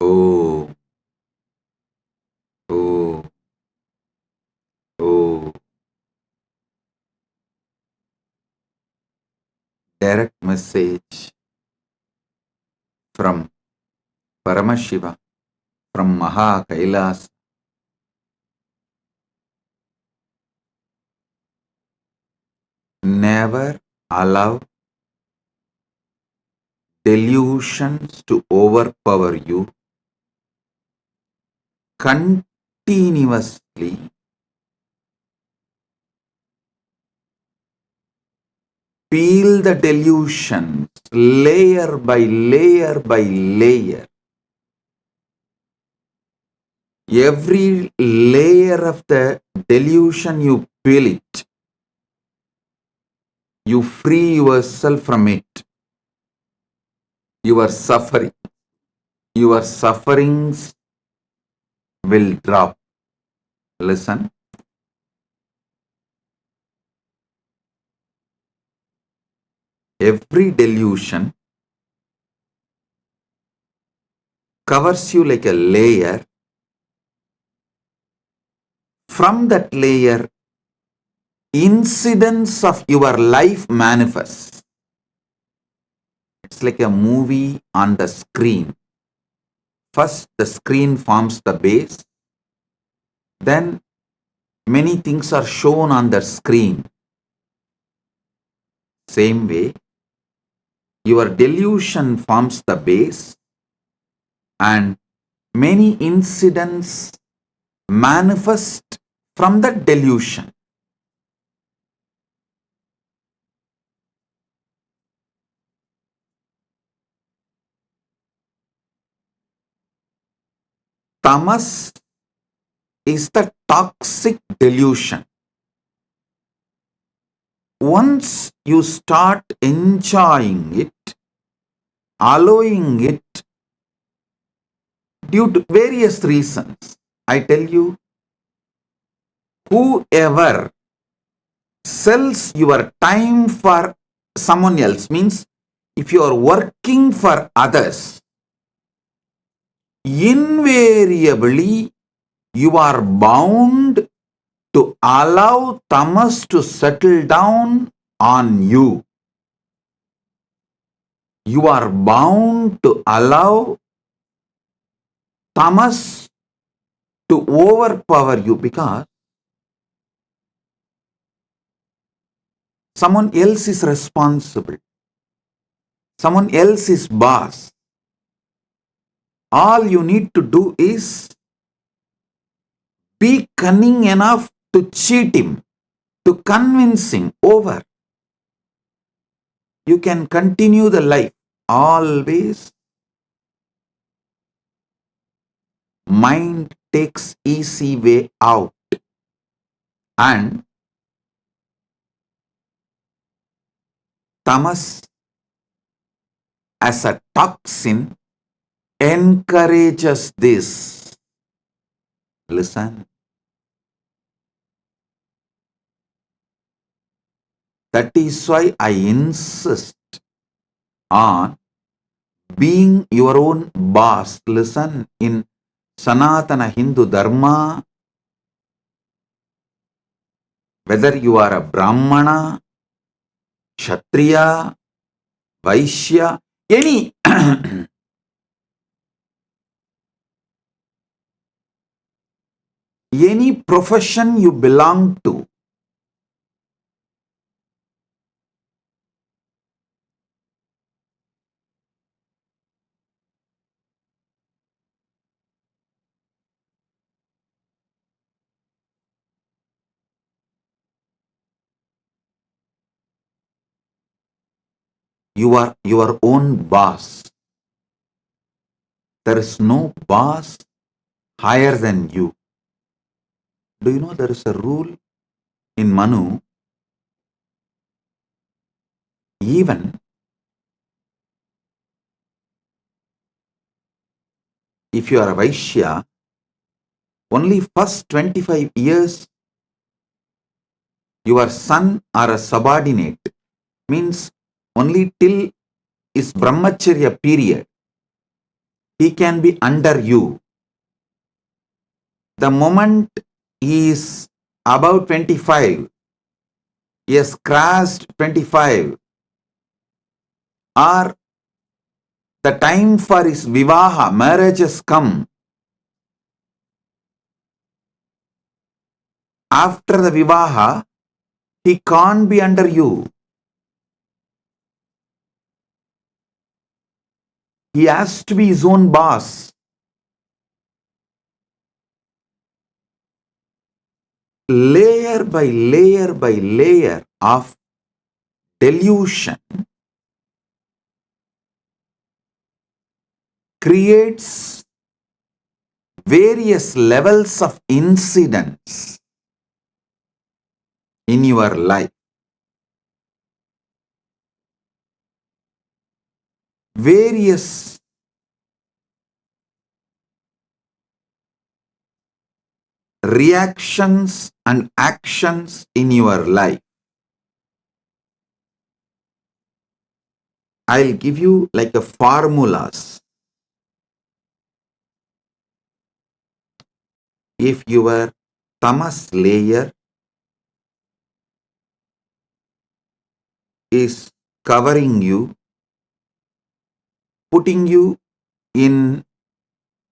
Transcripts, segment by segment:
Oh, oh, oh. Direct message from Paramashiva, from Maha Kailas. Never allow delusions to overpower you. Continuously peel the delusions layer by layer by layer. Every layer of the delusion you peel it, you free yourself from it. Your sufferings will drop. Listen. Every delusion covers you like a layer. From that layer, incidents of your life manifest. It's like a movie on the screen. First, the screen forms the base. Then, many things are shown on the screen. Same way, your delusion forms the base and many incidents manifest from the delusion. Tamas is the toxic delusion. Once you start enjoying it, allowing it due to various reasons, I tell you, whoever sells your time for someone else, means if you are working for others, invariably you are bound to allow tamas to settle down on you. You are bound to allow tamas to overpower you because someone else is responsible. Someone else is boss. All you need to do is be cunning enough to cheat him, to convince him over. You can continue the life. Always mind takes easy way out and tamas as a toxin encourages this. Listen. That is why I insist on being your own boss. Listen, in Sanatana Hindu Dharma, whether you are a Brahmana, Kshatriya, Vaishya, any any profession you belong to, you are your own boss. There is no boss higher than you. Do you know there is a rule in Manu? Even if you are a Vaishya, only first 25 years your son or a subordinate, means only till is brahmacharya period. he can be under you. The moment he is about 25, he has crossed 25, or the time for his vivaha, marriage has come. After the vivaha, he can't be under you. He has to be his own boss. Layer by layer by layer of delusion creates various levels of incidents in your life. Various reactions and actions in your life. I'll give you like a formulas. If your tamas layer is covering you, putting you in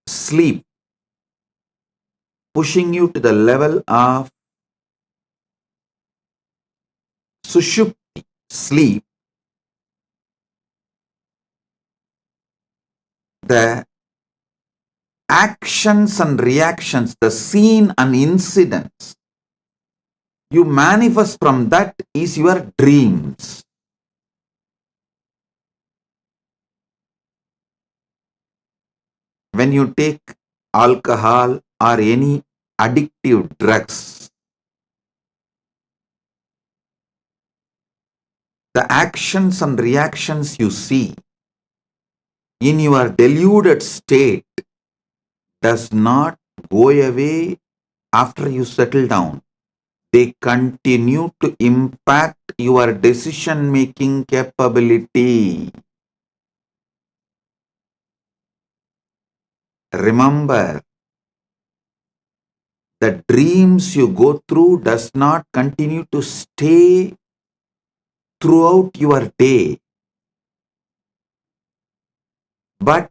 sleep, pushing you to the level of sushupti, sleep, the actions and reactions, the scene and incidents you manifest from that is your dreams. When you take alcohol or any addictive drugs, the actions and reactions you see in your deluded state does not go away after you settle down. They continue to impact your decision-making capability. Remember, the dreams you go through does not continue to stay throughout your day, but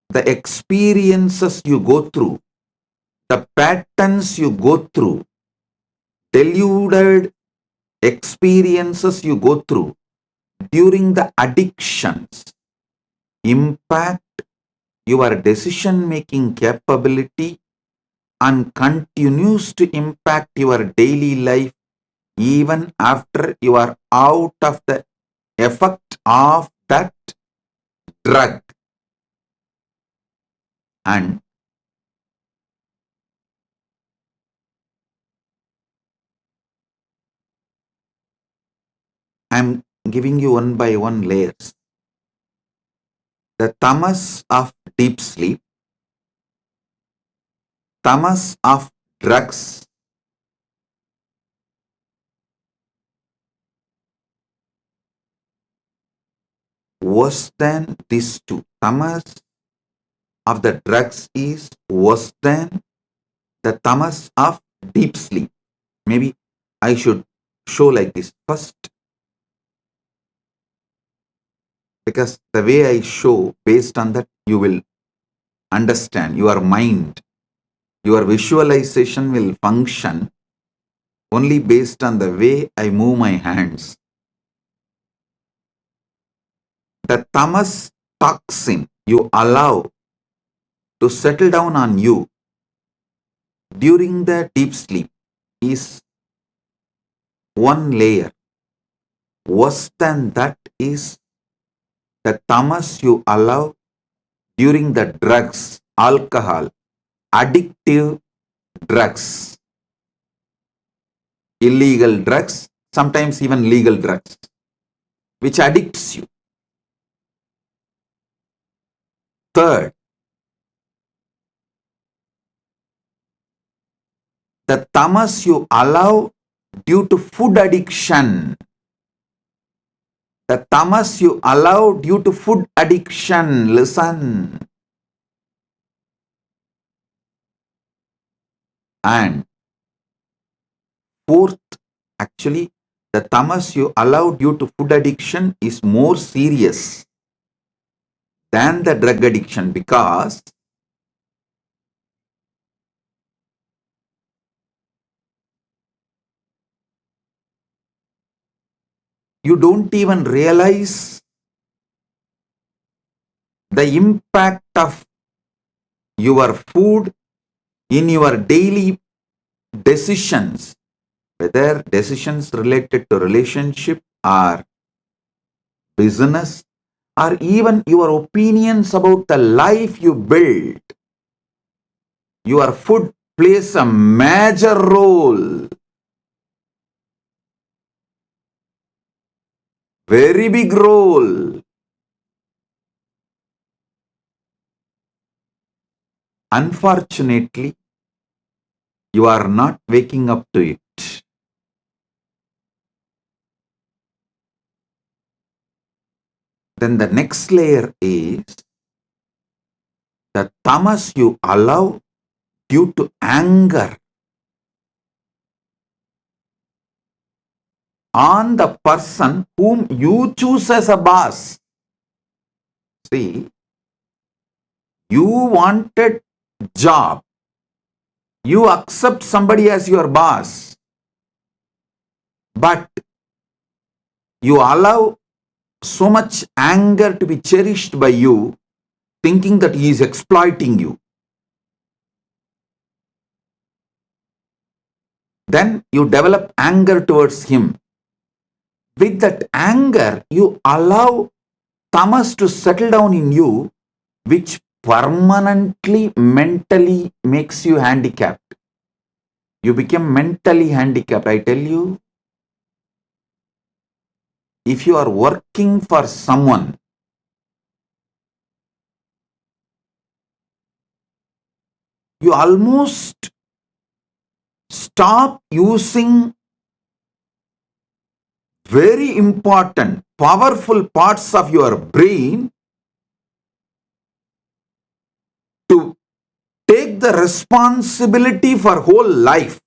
the experiences you go through, the patterns you go through, deluded experiences you go through during the addictions impact your decision-making capability and continues to impact your daily life even after you are out of the effect of that drug. And I'm giving you one by one layers. The tamas of deep sleep, tamas of drugs, worse than these two. Tamas of the drugs is worse than the tamas of deep sleep. Maybe I should show like this first, because the way I show, based on that, you will understand. Your mind, your visualization will function only based on the way I move my hands. The tamas toxin you allow to settle down on you during the deep sleep is one layer. Worse than that is the tamas you allow during the drugs, alcohol, addictive drugs, illegal drugs, sometimes even legal drugs, which addicts you. Third, the tamas you allow due to food addiction. The tamas you allow due to food addiction. Listen. And fourth, actually, the tamas you allow due to food addiction is more serious than the drug addiction, because you don't even realize the impact of your food in your daily decisions, whether decisions related to relationship or business, or even your opinions about the life you build. Your food plays a major role, very big role. Unfortunately, you are not waking up to it. Then the next layer is the tamas you allow due to anger on the person whom you choose as a boss. See, you wanted job, you accept somebody as your boss, but you allow so much anger to be cherished by you, thinking that he is exploiting you. Then you develop anger towards him. With that anger, you allow tamas to settle down in you, which permanently mentally makes you handicapped. You become mentally handicapped. I tell you, if you are working for someone, you almost stop using very important, powerful parts of your brain to take the responsibility for whole life,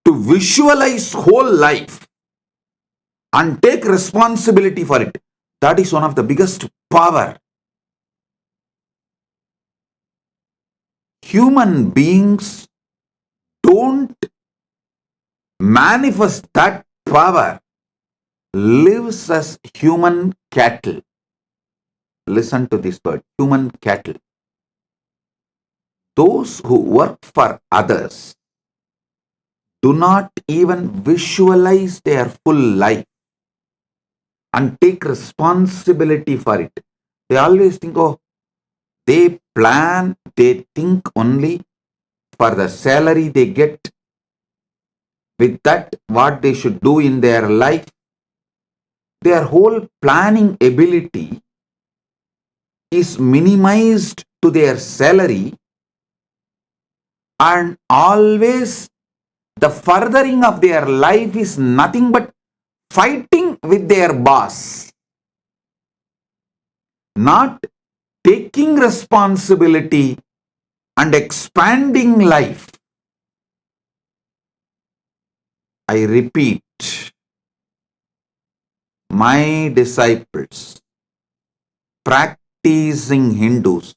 to visualize whole life and take responsibility for it. That is one of the biggest power. Human beings don't manifest that power, lives as human cattle. Listen to this word, human cattle. Those who work for others do not even visualize their full life and take responsibility for it. They always think, oh, they plan, they think only for the salary they get. With that, what they should do in their life, their whole planning ability is minimized to their salary, and always the furthering of their life is nothing but fighting with their boss, not taking responsibility and expanding life. I repeat, my disciples, practicing Hindus,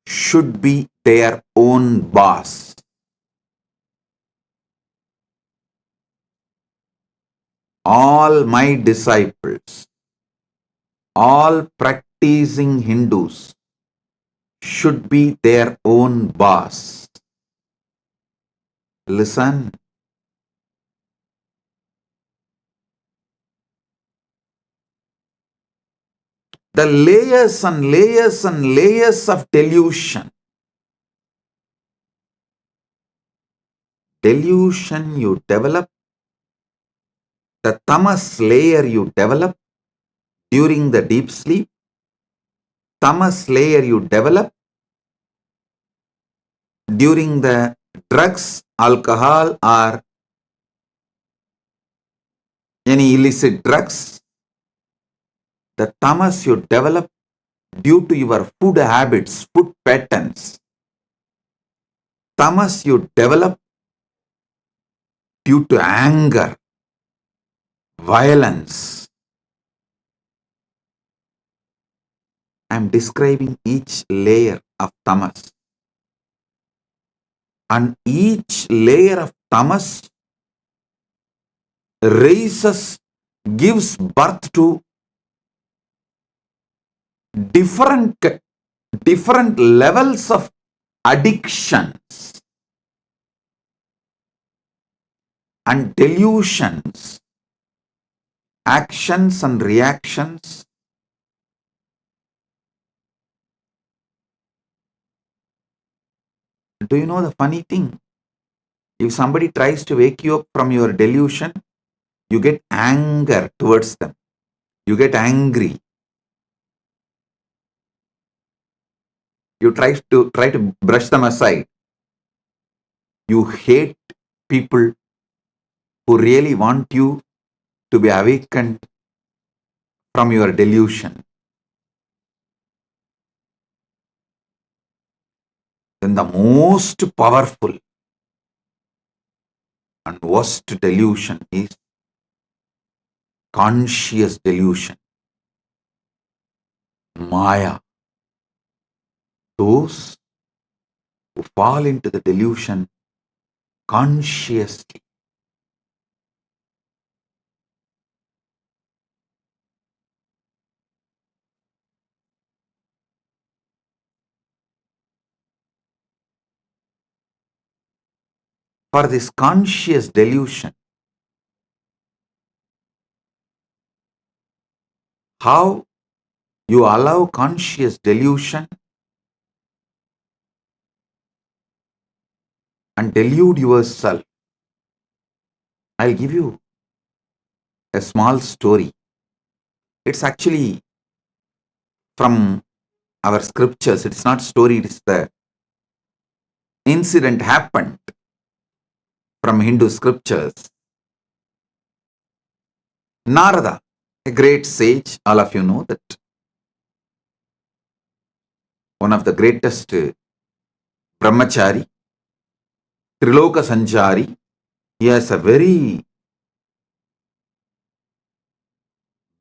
should be their own boss. All my disciples, all practicing Hindus should be their own boss. Listen. The layers and layers and layers of delusion. Delusion you develop, the tamas layer you develop during the deep sleep, tamas layer you develop during the drugs, alcohol, or any illicit drugs, the tamas you develop due to your food habits, food patterns. tamas you develop due to anger, violence. I am describing each layer of tamas. And each layer of tamas raises, gives birth to different levels of addictions and delusions, actions and reactions. Do you know the funny thing? If somebody tries to wake you up from your delusion, you get anger towards them. You get angry. You try to brush them aside. You hate people who really want you to be awakened from your delusion. Then the most powerful and worst delusion is conscious delusion. Maya. Those who fall into the delusion consciously. For this conscious delusion, how you allow conscious delusion and delude yourself. I'll give you a small story. It's actually from our scriptures. It's not story, it's the incident happened from Hindu scriptures. Narada, a great sage, all of you know that one of the greatest brahmachari, Triloka Sanchari, he has a very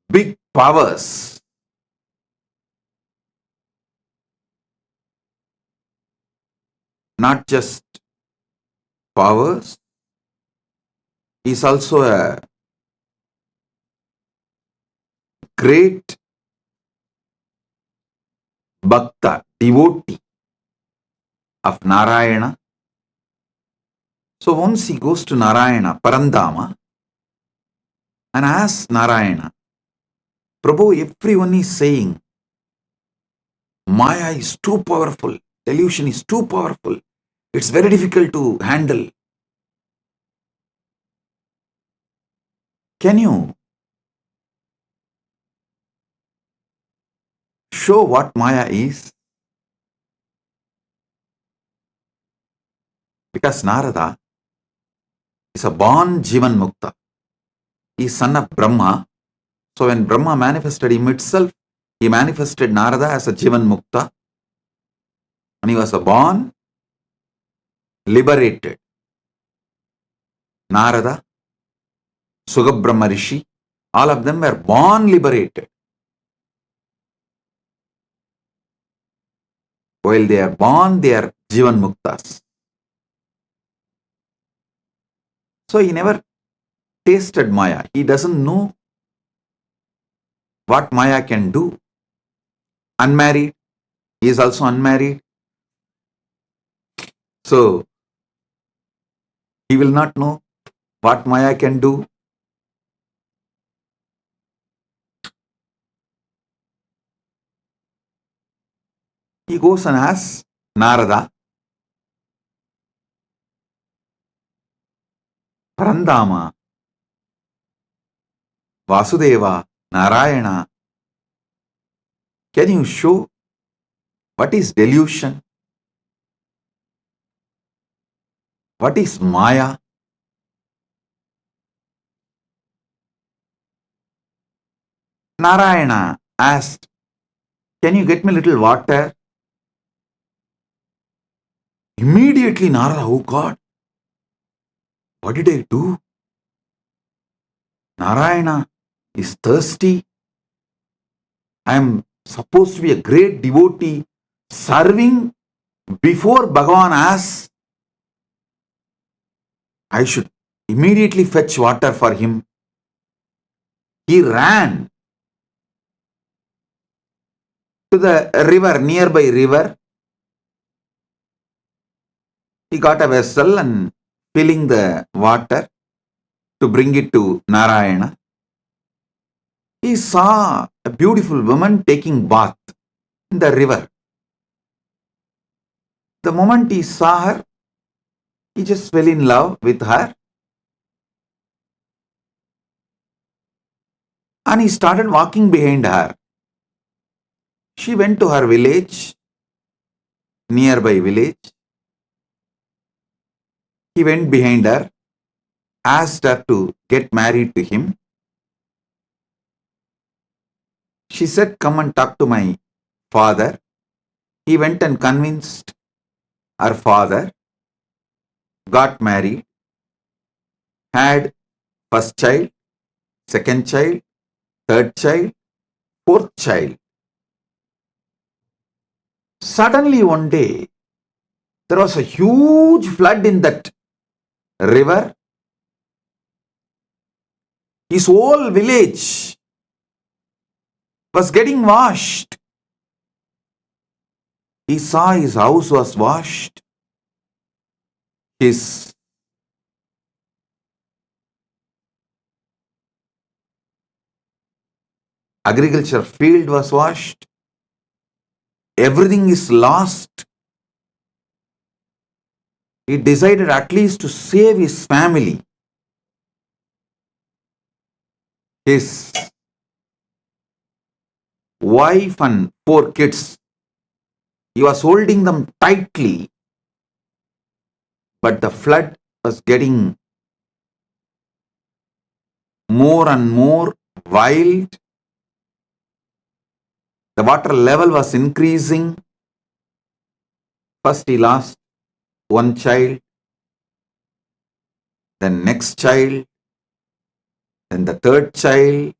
big powers. Not just powers, he's also a great bhakta, devotee of Narayana. So once he goes to Narayana, Parandama, and asks Narayana, Prabhu, everyone is saying Maya is too powerful, delusion is too powerful, it's very difficult to handle. Can you show what Maya is? Because Narada is a born Jivan Mukta. He is son of Brahma. So when Brahma manifested him itself, he manifested Narada as a Jivan Mukta. And he was a born liberated. Narada, Sugabrahma Rishi, all of them were born liberated. While they are born, they are Jivan Muktas. So he never tasted Maya. He doesn't know what Maya can do. Unmarried, he is also unmarried. So he will not know what Maya can do. He goes and asks Narada, Parandama, Vasudeva, Narayana, can you show what is delusion? What is Maya? Narayana asked, can you get me a little water? Immediately Narada, oh God, what did I do? Narayana is thirsty. I am supposed to be a great devotee serving before Bhagavan asks. I should immediately fetch water for him. He ran to the river, nearby river. He got a vessel and filling the water to bring it to Narayana. He saw a beautiful woman taking bath in the river. The moment he saw her, he just fell in love with her and he started walking behind her. She went to her village, nearby village. He went behind her, asked her to get married to him. She said, come and talk to my father. He went and convinced her father, got married, had first child, second child, third child, fourth child. Suddenly one day, there was a huge flood in that river. His whole village was getting washed. He saw his house was washed. His agriculture field was washed. Everything is lost. He decided at least to save his family. His wife and 4 kids. He was holding them tightly, but the flood was getting more and more wild. The water level was increasing. First he lost one child, then next child, then the third child,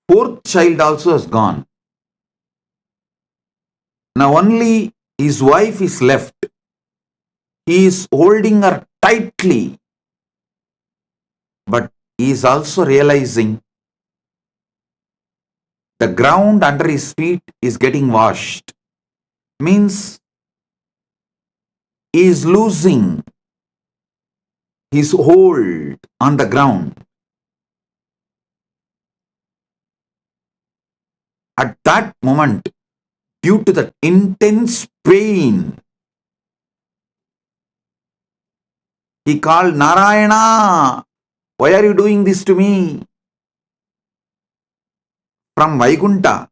fourth child also is gone. Now only his wife is left. He is holding her tightly, but he is also realizing the ground under his feet is getting washed. Means he is losing his hold on the ground. At that moment, due to the intense pain, he called Narayana, why are you doing this to me? From Vaikunta,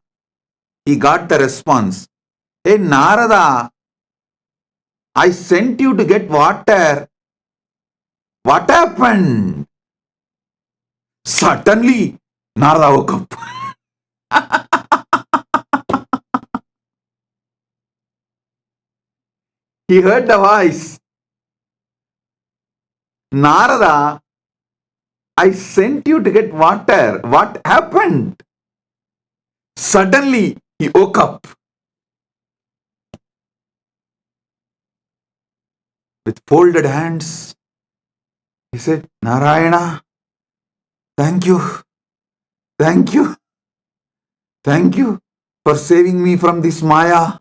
he got the response, hey Narada, I sent you to get water. What happened? Suddenly, Narada woke up. He heard the voice. Narada, I sent you to get water. What happened? Suddenly, he woke up with folded hands. He said, Narayana, thank you, thank you, thank you for saving me from this Maya.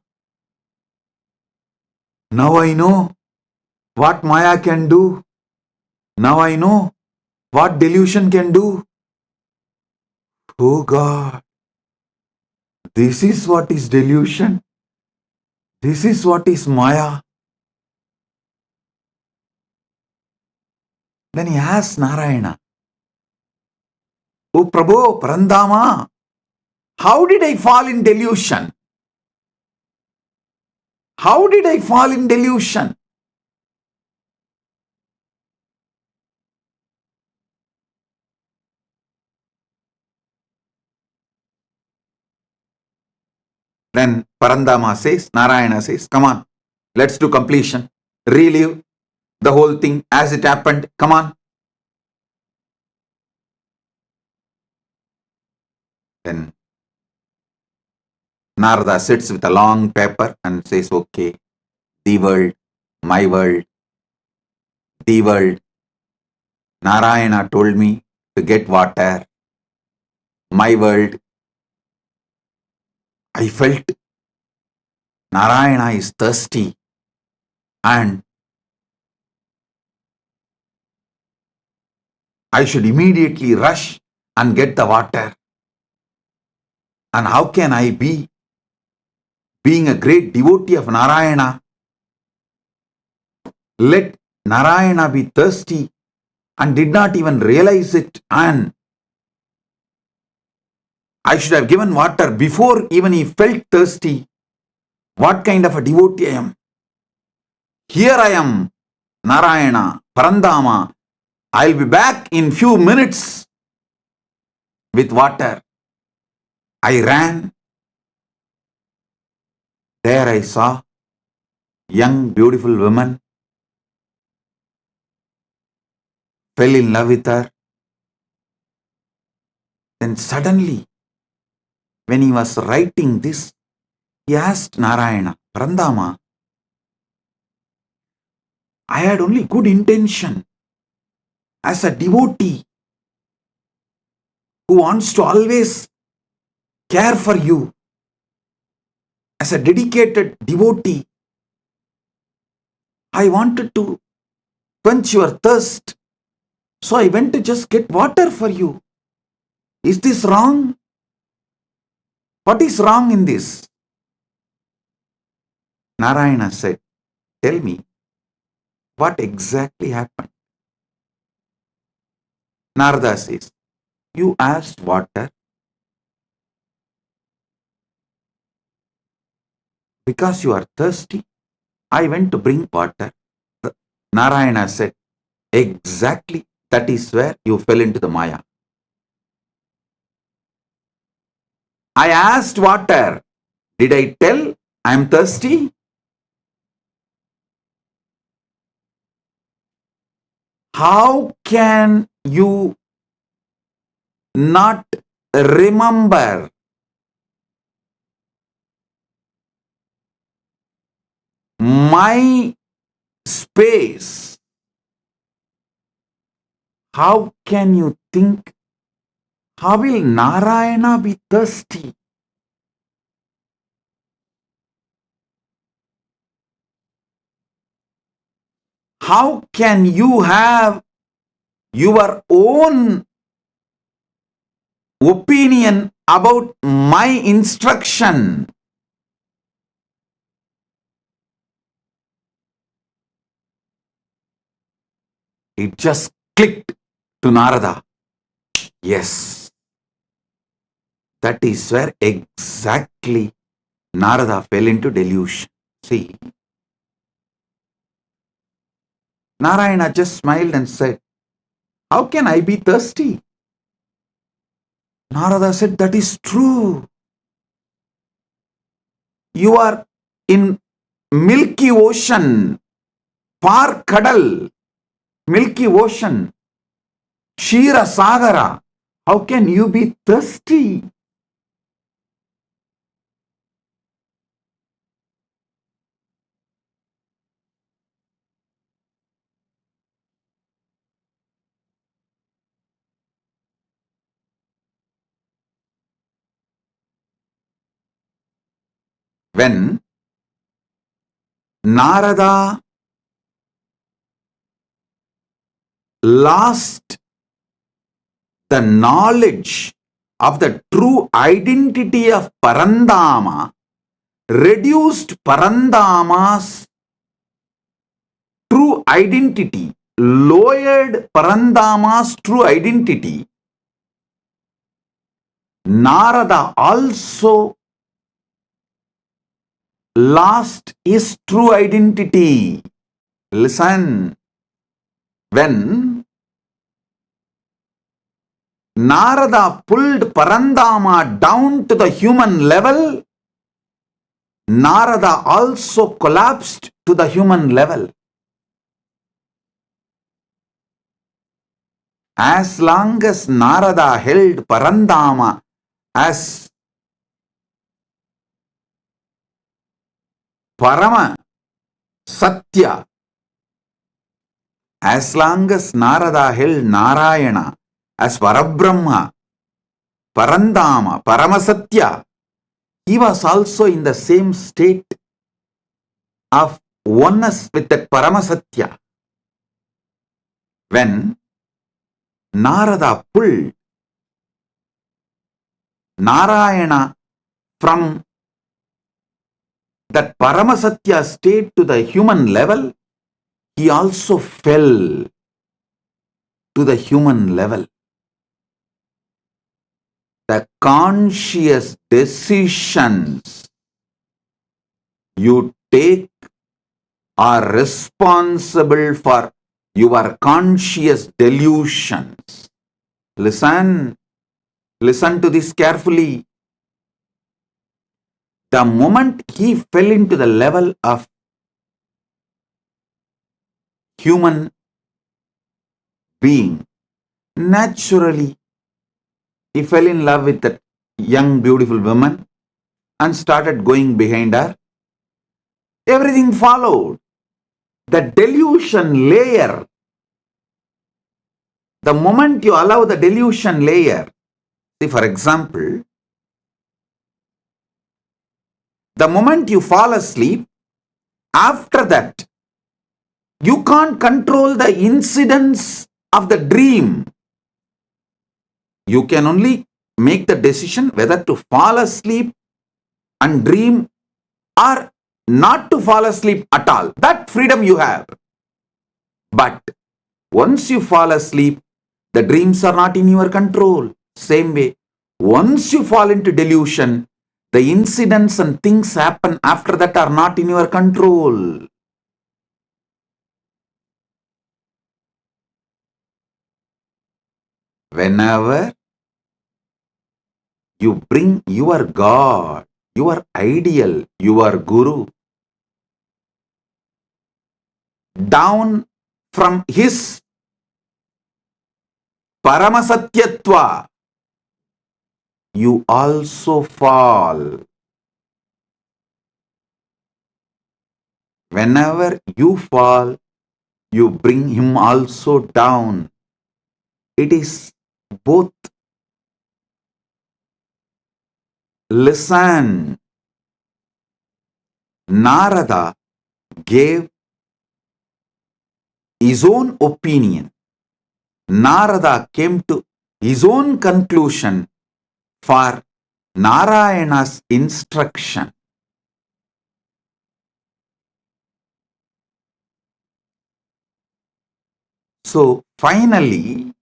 Now I know what Maya can do. Now I know what delusion can do. Oh God, this is what is delusion. This is what is Maya. Then he asked Narayana, Oh Prabhu, Parandama, how did I fall in delusion? How did I fall in delusion? Then Parandama says, Narayana says, come on, Let's do completion. Relive the whole thing as it happened. Come on. Then Narada sits with a long paper and says, okay, the world, my world, the world. Narayana told me to get water. My world. I felt Narayana is thirsty and I should immediately rush and get the water. And how can I be, being a great devotee of Narayana, let Narayana be thirsty and did not even realize it, and I should have given water before even he felt thirsty. What kind of a devotee I am? Here I am, Narayana, Parandama. I'll be back in few minutes with water. I ran. There I saw young, beautiful woman, fell in love with her. Then suddenly, when he was writing this, he asked Narayana, Parandama, I had only good intention as a devotee who wants to always care for you, as a dedicated devotee. I wanted to quench your thirst, so I went to just get water for you. Is this wrong? What is wrong in this? Narayana said, tell me, what exactly happened? Narada says, you asked water because you are thirsty. I went to bring water. Narayana said, exactly, that is where you fell into the Maya. I asked water. Did I tell I am thirsty? How can you not remember my space? How can you think, how will Narayana be thirsty? How can you have your own opinion about my instruction? It just clicked to Narada. Yes, that is where exactly Narada fell into delusion. See, Narayana just smiled and said, how can I be thirsty? Narada said, that is true. You are in Milky Ocean, Par Kadal, Milky Ocean, Shira Sagara. How can you be thirsty? When Narada lost the knowledge of the true identity of Parandama, reduced Parandama's true identity, lowered Parandama's true identity, Narada also lost his true identity. Listen, when Narada pulled Parandama down to the human level, Narada also collapsed to the human level. As long as Narada held Parandama as Parama Satya, as long as Narada held Narayana as Parabrahma, Parandama, Paramasatya, he was also in the same state of oneness with that Paramasatya. When Narada pulled Narayana from that Paramasatya state to the human level, he also fell to the human level. The conscious decisions you take are responsible for your conscious delusions. Listen to this carefully. The moment he fell into the level of human being, naturally he fell in love with that young beautiful woman and started going behind her. Everything followed. The delusion layer, the moment you allow the delusion layer, see, for example, the moment you fall asleep, after that, you can't control the incidents of the dream. You can only make the decision whether to fall asleep and dream or not to fall asleep at all. That freedom you have. But once you fall asleep, the dreams are not in your control. Same way, once you fall into delusion, the incidents and things happen after that are not in your control. Whenever you bring your God, your ideal, your Guru down from his Paramasatyatva, you also fall. Whenever you fall, you bring him also down. It is both. Listen, Narada gave his own opinion. Narada came to his own conclusion for Narayana's instruction. So finally,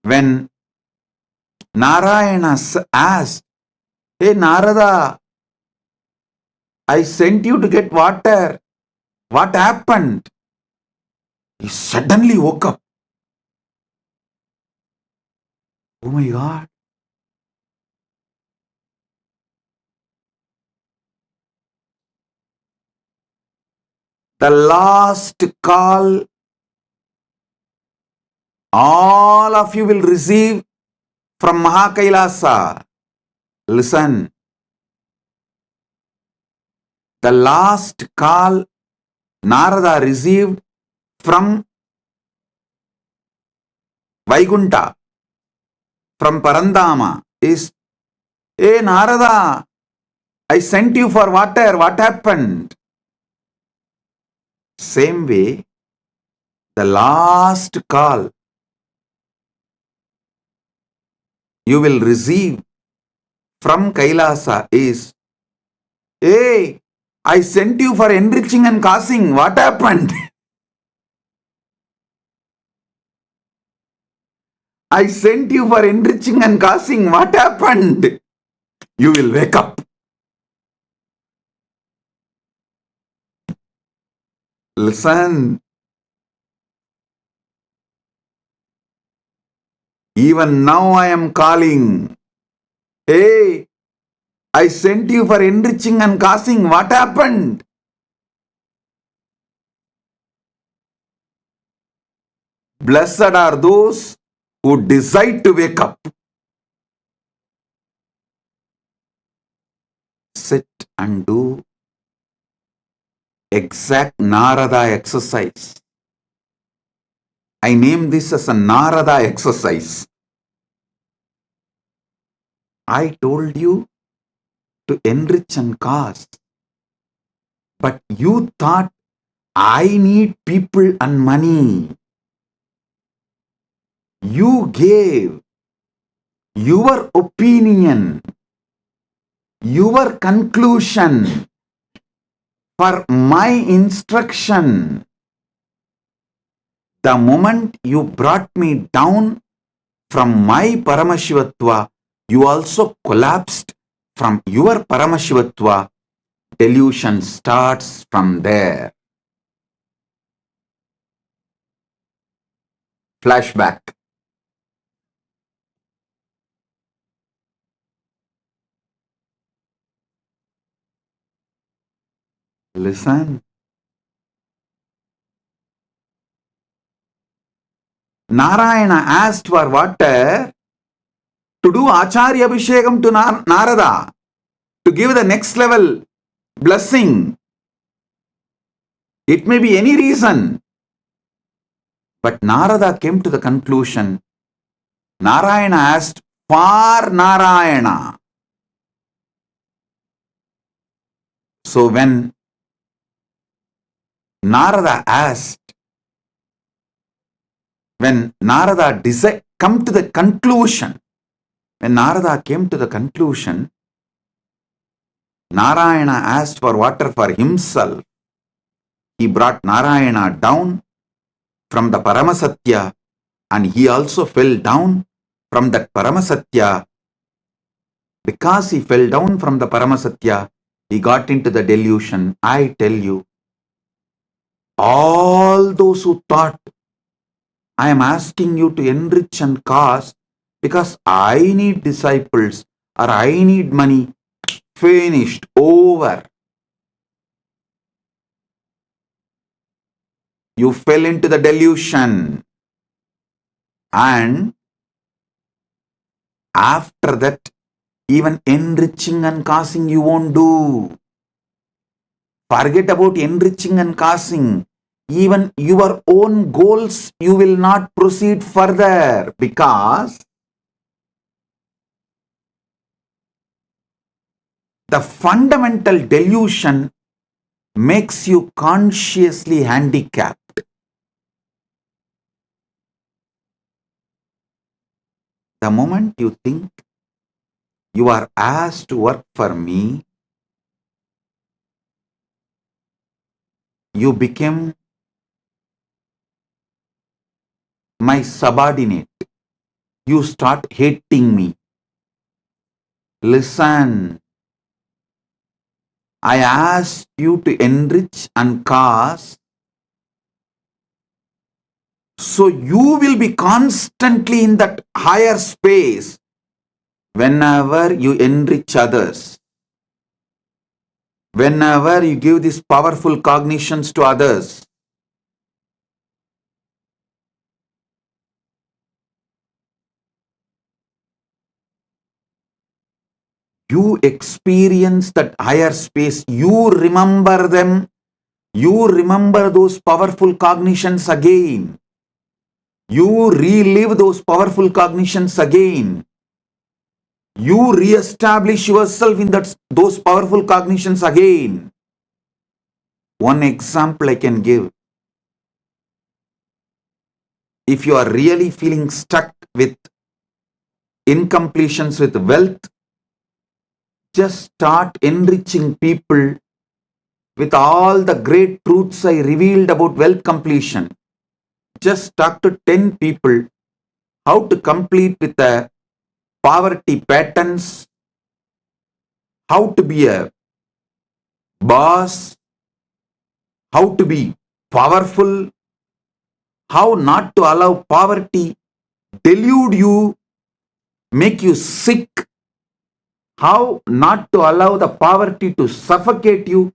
when Narayana asked, "Hey Narada, I sent you to get water. What happened?" He suddenly woke up. Oh my God. The last call all of you will receive from Mahakailasa. Listen. The last call Narada received from Vaikunta, from Parandama is, "Hey Narada, I sent you for water. What happened?" Same way, the last call you will receive from Kailasa is, "Hey, I sent you for enriching and causing. What happened?" I sent you for enriching and causing. What happened? You will wake up. Listen. Even now I am calling. Hey, I sent you for enriching and causing. What happened? Blessed are those who decide to wake up. Sit and do exact Narada exercise. I name this as a Narada exercise. I told you to enrich and cast, but you thought I need people and money. You gave your opinion, your conclusion for my instruction. The moment you brought me down from my Paramashivatva, you also collapsed from your Paramashivatva. Delusion starts from there. Flashback. Listen. Narayana asked for water to do Acharya Abhishekam to Narada, to give the next level blessing. It may be any reason. But Narada came to the conclusion, Narayana asked for Narayana. So when Narada asked, when Narada come to the conclusion, when Narada came to the conclusion, Narayana asked for water for himself. He brought Narayana down from the Paramasatya, and he also fell down from that Paramasatya. Because he fell down from the Paramasatya, he got into the delusion. I tell you, all those who thought, I am asking you to enrich and cast because I need disciples or I need money, finished, over. You fell into the delusion. And after that, even enriching and casting you won't do. Forget about enriching and casting. Even your own goals, you will not proceed further because the fundamental delusion makes you consciously handicapped. The moment you think you are asked to work for me, you become my subordinate. You start hating me. Listen, I asked you to enrich and cast, so you will be constantly in that higher space whenever you enrich others, whenever you give these powerful cognitions to others. You experience that higher space, you remember them, you remember those powerful cognitions again. You relive those powerful cognitions again. You re-establish yourself in those powerful cognitions again. One example I can give. If you are really feeling stuck with incompletions with wealth, just start enriching people with all the great truths I revealed about wealth completion. Just talk to 10 people how to complete with the poverty patterns, how to be a boss, how to be powerful, how not to allow poverty delude you, make you sick, how not to allow the poverty to suffocate you.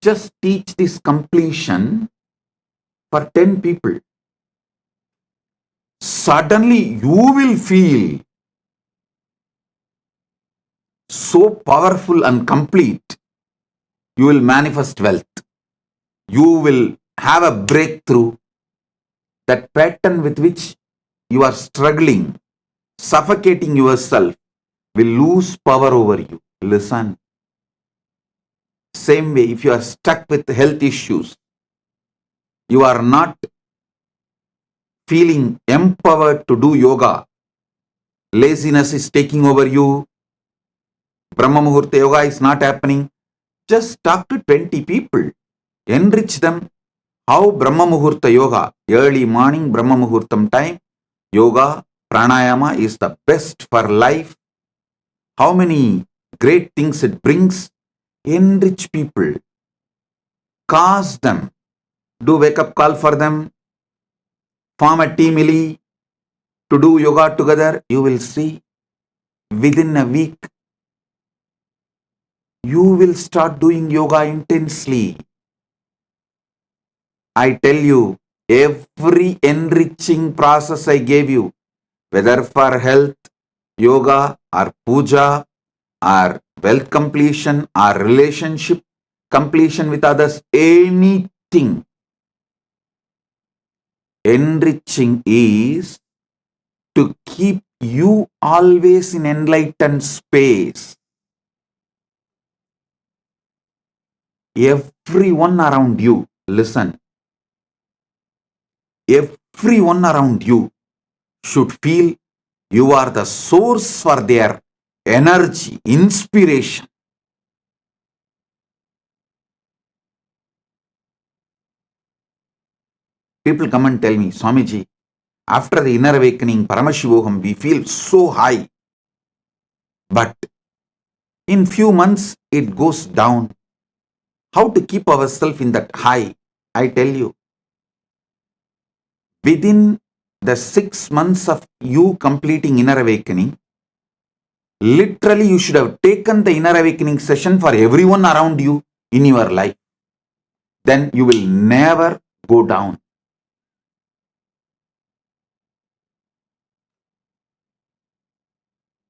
Just teach this completion for 10 people. suddenly you will feel so powerful and complete. You will manifest wealth. You will have a breakthrough. That pattern with which you are struggling, suffocating yourself, will lose power over you. Listen. Same way, if you are stuck with health issues, you are not feeling empowered to do yoga, laziness is taking over you, Brahma Muhurta yoga is not happening, just talk to 20 people, enrich them. How Brahma Muhurta yoga, early morning Brahma Muhurtam time, yoga, pranayama is the best for life. How many great things it brings. Enrich people, cause them, do wake up call for them, form a team to do yoga together. You will see within a week you will start doing yoga intensely. I tell you, every enriching process I gave you, whether for health, yoga, or puja, or wealth completion, or relationship completion with others, anything, enriching is to keep you always in enlightened space. Everyone around you, listen, everyone around you should feel you are the source for their energy, inspiration. People come and tell me, Swamiji, after the inner awakening, Paramashivoham, we feel so high. But in few months, it goes down. How to keep ourselves in that high? I tell you, within the 6 months of you completing inner awakening, literally you should have taken the inner awakening session for everyone around you in your life. Then you will never go down.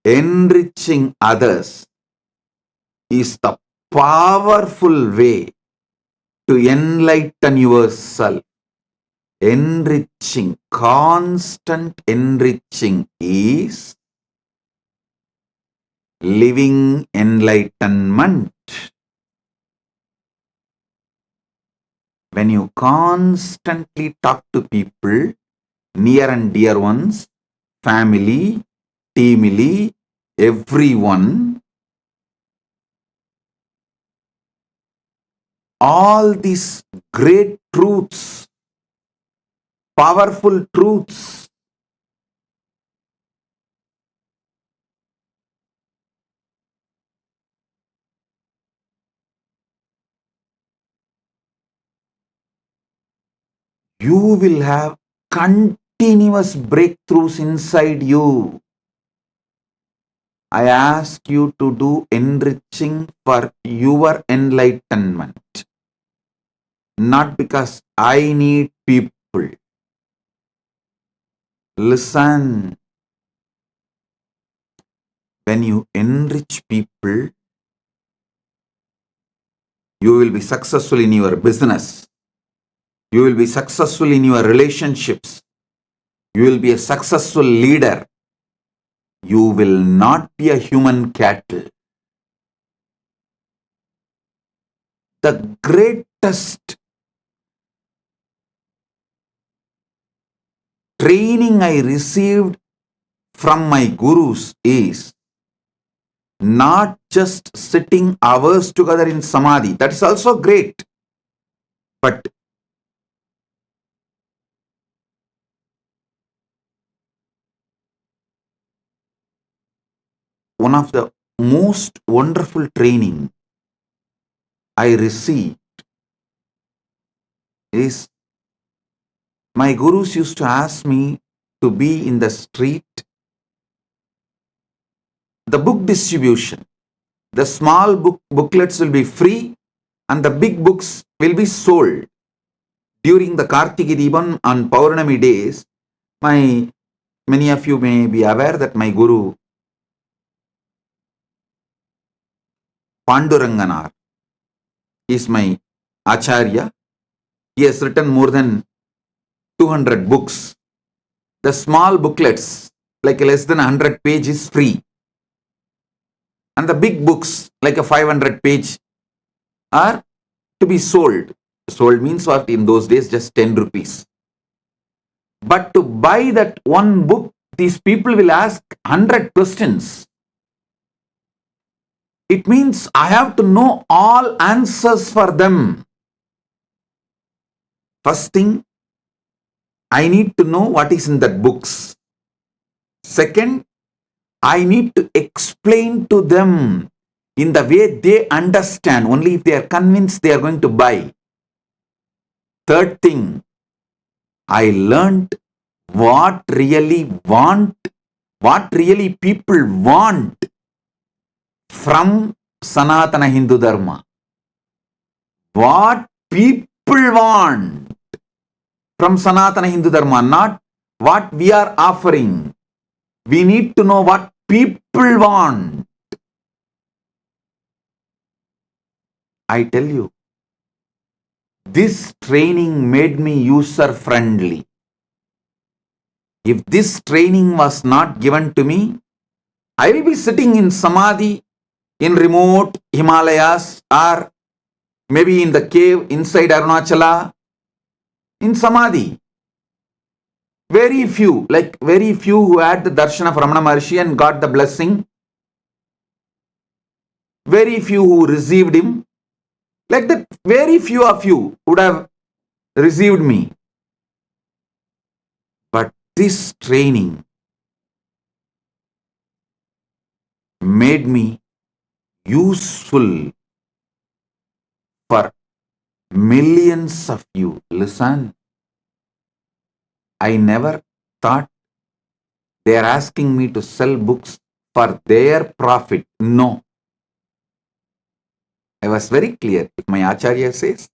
Enriching others is the powerful way to enlighten yourself. Enriching, constant enriching is living enlightenment. When you constantly talk to people, near and dear ones, family, teamily, everyone, all these great truths, powerful truths, you will have continuous breakthroughs inside you. I ask you to do enriching for your enlightenment, not because I need people. Listen, when you enrich people, you will be successful in your business. You will be successful in your relationships. You will be a successful leader. You will not be a human cattle. The greatest training I received from my gurus is not just sitting hours together in samadhi. That is also great. But one of the most wonderful training I received is my gurus used to ask me to be in the street. The book distribution, the small booklets will be free and the big books will be sold. During the Kartiki Deepam on Paurnami days, my many of you may be aware that my Guru Panduranganar is my Acharya. He has written more than 200 books. The small booklets, like less than 100 pages, free. And the big books, like a 500 page, are to be sold. Sold means what? In those days, just 10 rupees. But to buy that one book, these people will ask 100 questions. It means I have to know all answers for them. First thing, I need to know what is in that books. Second, I need to explain to them in the way they understand. Only if they are convinced, they are going to buy. Third thing, I learned what really people want from Sanatana Hindu Dharma. What people want from Sanatana Hindu Dharma, not what we are offering. We need to know what people want. I tell you, this training made me user friendly. If this training was not given to me, I will be sitting in Samadhi in remote Himalayas or maybe in the cave inside Arunachala in Samadhi. Very few who had the darshan of Ramana Maharshi and got the blessing. Very few who received him. Like that, very few of you would have received me. But this training made me useful for millions of you. Listen, I never thought they are asking me to sell books for their profit. No. I was very clear. If my Acharya says,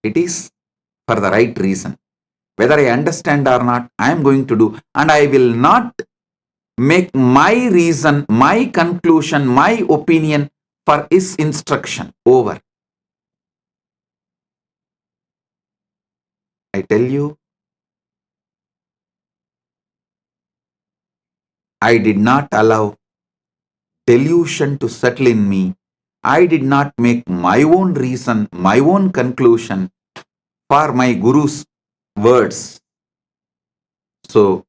it is for the right reason. Whether I understand or not, I am going to do. And I will not make my reason, my conclusion, my opinion for his instruction. Over. I tell you, I did not allow delusion to settle in me. I did not make my own reason, my own conclusion for my Guru's words. So,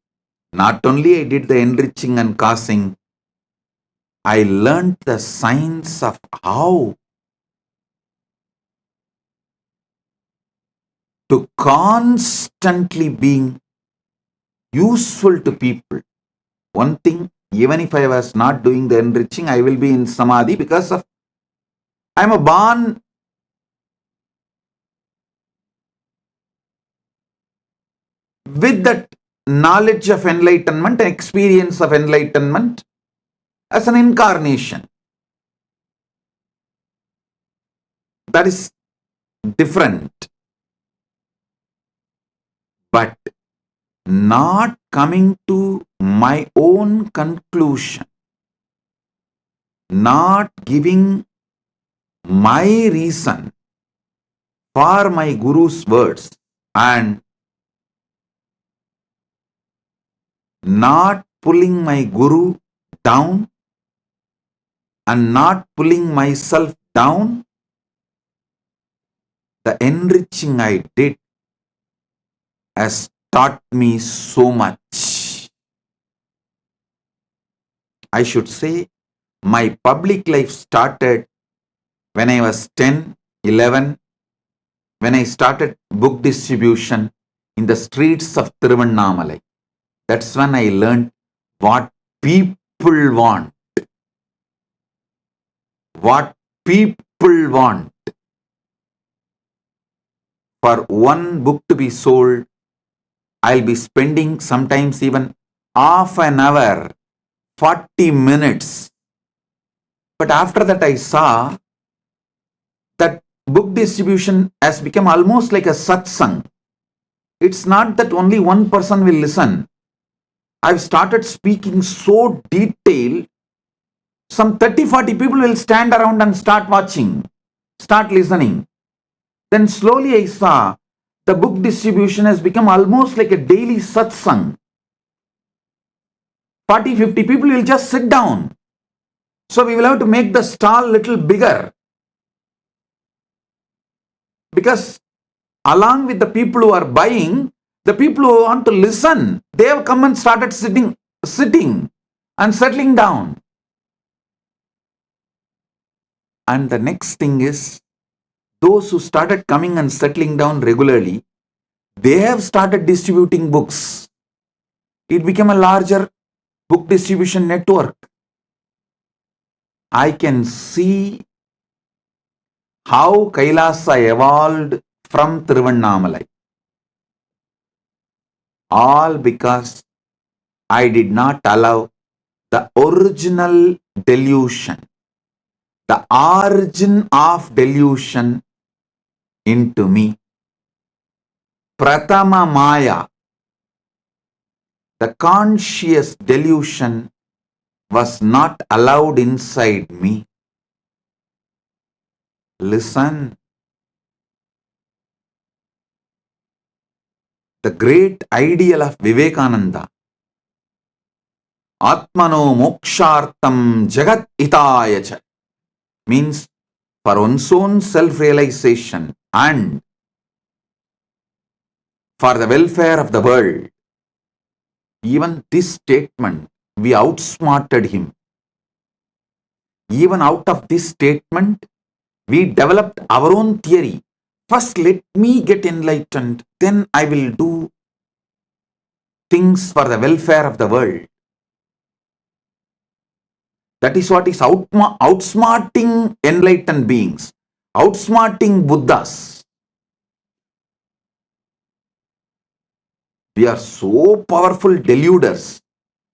not only I did the enriching and causing, I learned the science of how to constantly being useful to people. One thing, even if I was not doing the enriching, I will be in Samadhi because of I am a born with that knowledge of enlightenment and experience of enlightenment as an incarnation. That is different. But not coming to my own conclusion, not giving my reason for my Guru's words, and not pulling my Guru down and not pulling myself down, the enriching I did has taught me so much. I should say my public life started when I was 10, 11, when I started book distribution in the streets of Tiruvannamalai. That's when I learned what people want. What people want. For one book to be sold, I'll be spending sometimes even half an hour, 40 minutes. But after that I saw that book distribution has become almost like a satsang. It's not that only one person will listen. I've started speaking so detailed, some 30-40 people will stand around and start watching, start listening. Then slowly I saw the book distribution has become almost like a daily satsang. 40-50 people will just sit down. So we will have to make the stall little bigger. Because along with the people who are buying, the people who want to listen, they have come and started sitting and settling down. And the next thing is, those who started coming and settling down regularly, they have started distributing books. It became a larger book distribution network. I can see how Kailasa evolved from Tiruvannamalai. All because I did not allow the original delusion, the origin of delusion into me. Pratama Maya, the conscious delusion, was not allowed inside me. Listen. The great ideal of Vivekananda, Atmano Mokshartam Jagat Itayacha, means for one's own self-realization and for the welfare of the world. Even this statement, we outsmarted him. Even out of this statement, we developed our own theory. First, let me get enlightened, then I will do things for the welfare of the world. That is what is outsmarting enlightened beings, outsmarting Buddhas. We are so powerful deluders.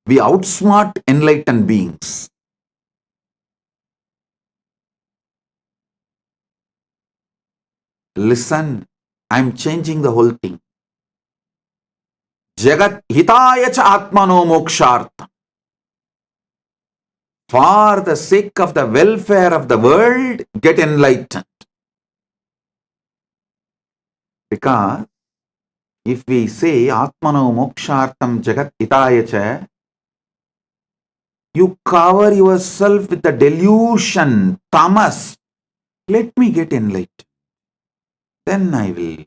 We outsmart enlightened beings. Listen, I am changing the whole thing. Jagat hitaya cha atmano mokshartha. For the sake of the welfare of the world, get enlightened. Because if we say atmano mokshartam jagat hitaya cha, you cover yourself with the delusion, tamas. Let me get enlightened. Then I will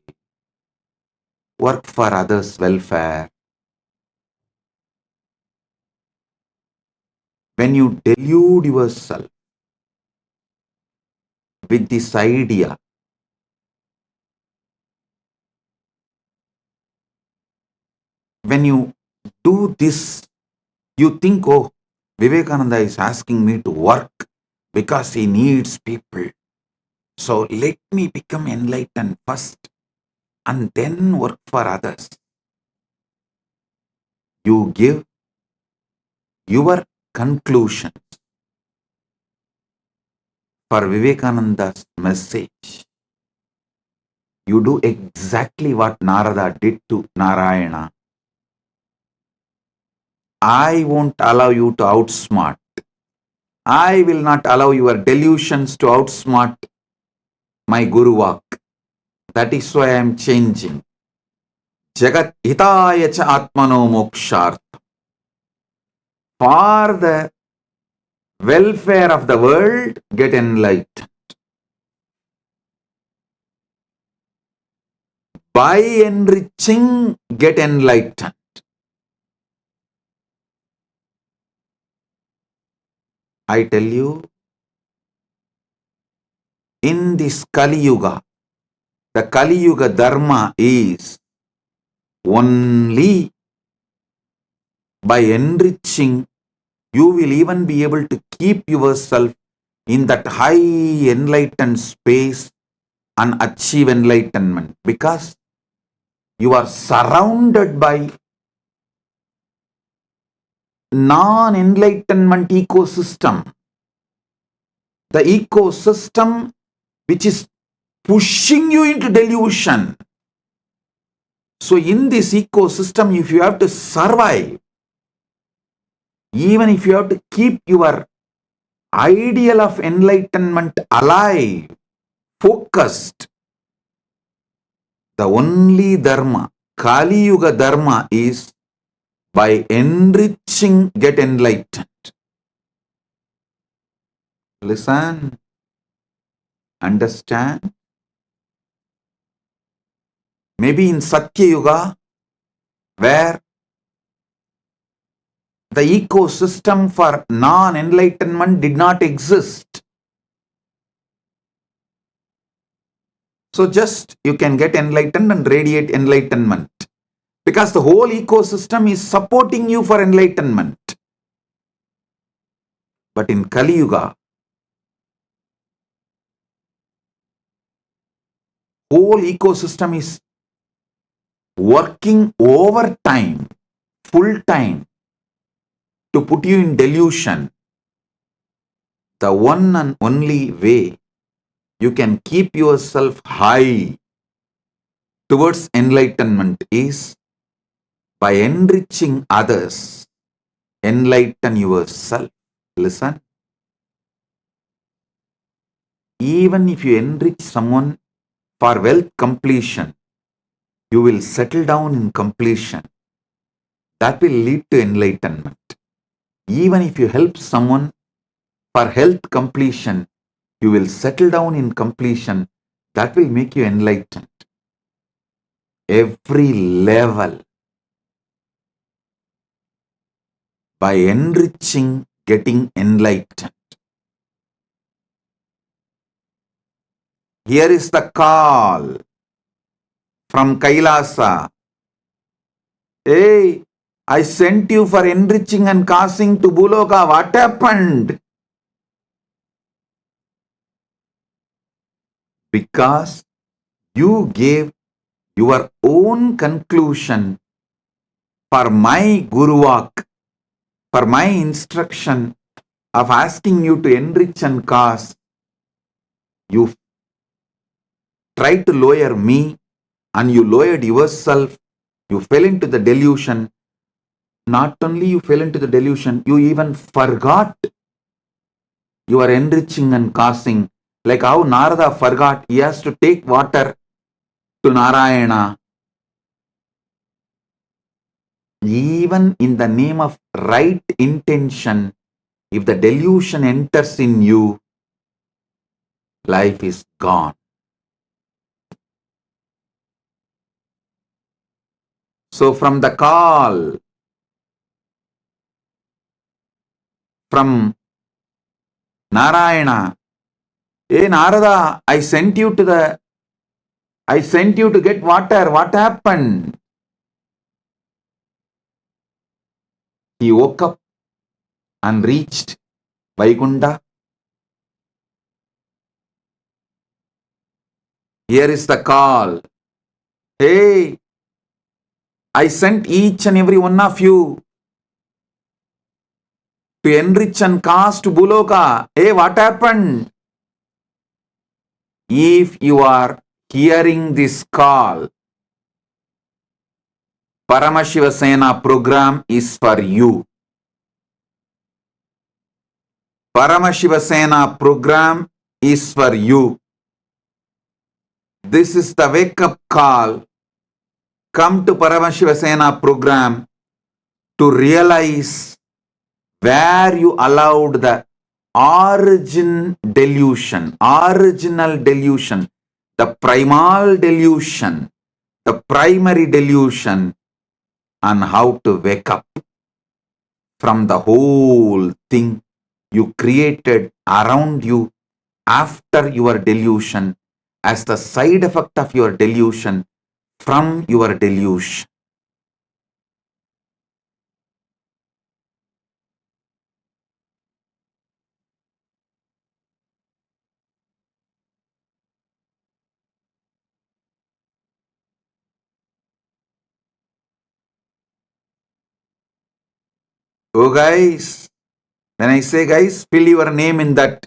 work for others' welfare. When you delude yourself with this idea, when you do this, you think, oh, Vivekananda is asking me to work because he needs people. So let me become enlightened first and then work for others. You give your conclusions for Vivekananda's message. You do exactly what Narada did to Narayana. I won't allow you to outsmart. I will not allow your delusions to outsmart my Guru Vak. That is why I am changing. Jagat hitaya cha atmano mokshartha. For the welfare of the world, get enlightened. By enriching, get enlightened. I tell you, in this Kali Yuga, the Kali Yuga Dharma is only by enriching, you will even be able to keep yourself in that high enlightened space and achieve enlightenment, because you are surrounded by non-enlightenment ecosystem. The ecosystem which is pushing you into delusion. So in this ecosystem, if you have to survive, Even if you have to keep your ideal of enlightenment alive, focused, the only dharma, Kali Yuga dharma, is by enriching, get enlightened. Listen, understand. Maybe in Satya Yuga, where the ecosystem for non-enlightenment did not exist. So just you can get enlightened and radiate enlightenment, because the whole ecosystem is supporting you for enlightenment. But in Kali Yuga, whole ecosystem is working overtime, full time, to put you in delusion. The one and only way you can keep yourself high towards enlightenment is by enriching others. Enlighten yourself. Listen. Even if you enrich someone for wealth completion, you will settle down in completion. That will lead to enlightenment. Even if you help someone for health completion, you will settle down in completion. That will make you enlightened. Every level, by enriching, getting enlightened. Here is the call from Kailasa. Hey, I sent you for enriching and causing to Buloka. What happened? Because you gave your own conclusion for my Guruvak, for my instruction of asking you to enrich and cause. You tried to lower me and you lowered yourself. You fell into the delusion. Not only you fell into the delusion, you even forgot you are enriching and causing. Like how Narada forgot he has to take water to Narayana. Even in the name of right intention, if the delusion enters in you, life is gone. So from the call from Narayana, hey Narada, I sent you to get water. What happened? He woke up and reached Vaikunta. Here is the call. Hey, I sent each and every one of you to enrich and cast Buloka. Hey, what happened? If you are hearing this call, Paramashiva Sena program is for you. Paramashiva Sena program is for you. This is the wake-up call. Come to Paramashiva Sena program to realize where you allowed the original delusion, the primal delusion, the primary delusion, and how to wake up from the whole thing you created around you after your delusion, as the side effect of your delusion from your delusion. Oh guys, when I say guys, fill your name in that.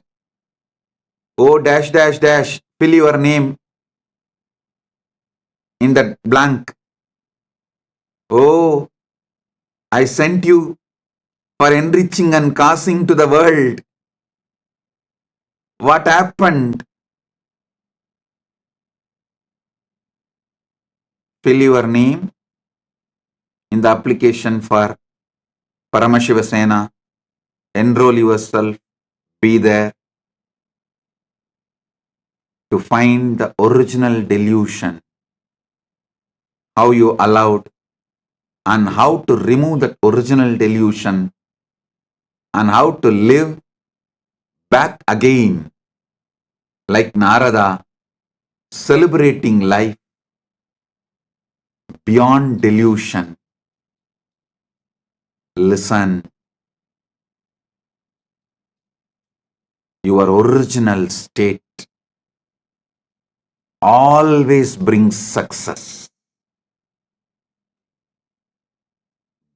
Oh dash dash dash, fill your name in that blank. Oh, I sent you for enriching and causing to the world. What happened? Fill your name in the application for Paramashiva Sena. Enroll yourself. Be there to find the original delusion. How you allowed and how to remove that original delusion and how to live back again like Narada, celebrating life beyond delusion. Listen, your original state always brings success.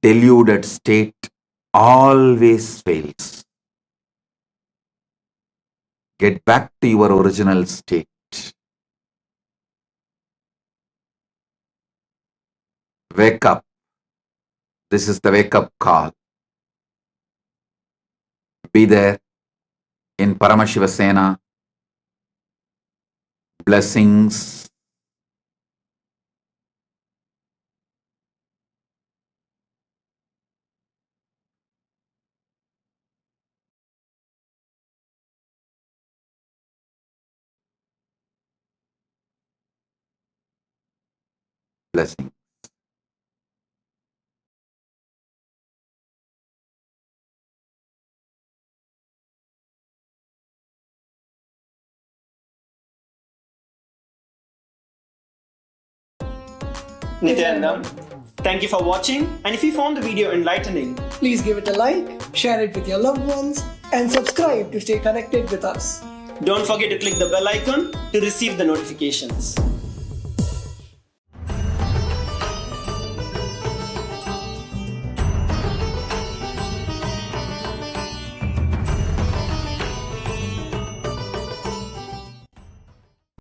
Deluded state always fails. Get back to your original state. Wake up. This is the wake up call. Be there in Paramashiva Sena. Blessings. Blessings. Nityanandam, thank you for watching, and if you found the video enlightening, please give it a like, share it with your loved ones, and subscribe to stay connected with us. don't forget to click the bell icon to receive the notifications.